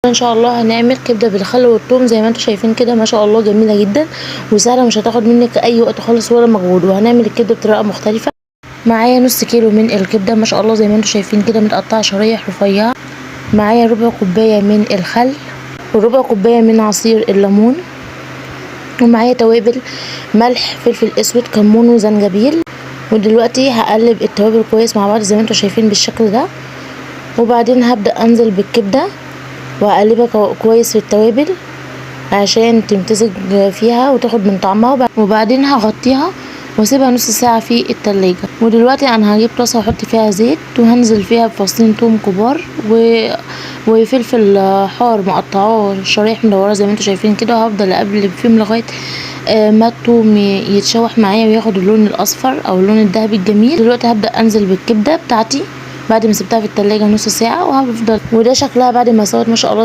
ان شاء الله هنعمل كبده بالخل والثوم زي ما انتم شايفين كده، ما شاء الله جميله جدا وسهله، مش هتاخد منك اي وقت خالص ولا مجهود. وهنعمل الكبده بطريقه مختلفه. معايا نص كيلو من الكبده ما شاء الله زي ما انتم شايفين كده، متقطعه شرايح رفيعه. معايا ربع كوبايه من الخل وربع كوبايه من عصير الليمون، ومعايا توابل ملح فلفل اسود كمون وزنجبيل. ودلوقتي هقلب التوابل كويس مع بعض زي ما انتم شايفين بالشكل ده. وبعدين هبدأ انزل بالكبده واقلبها كويس في التوابل عشان تمتزج فيها وتاخد من طعمها. وبعدين هغطيها واسيبها نص ساعة في التلاجة. ودلوقتي انا هجيب طاسة واحط فيها زيت وهنزل فيها بفصين توم كبار وفلفل حار مقطعاه شرايح مدورة زي ما انتم شايفين كده. وهفضل اقلب فيهم لغاية ما التوم يتشوح معايا وياخد اللون الاصفر او اللون الذهبي الجميل. دلوقتي هبدأ انزل بالكبدة بتاعتي بعد ما سبتها في التلاجة نص ساعة وهفضل. وده شكلها بعد ما سوت ما شاء الله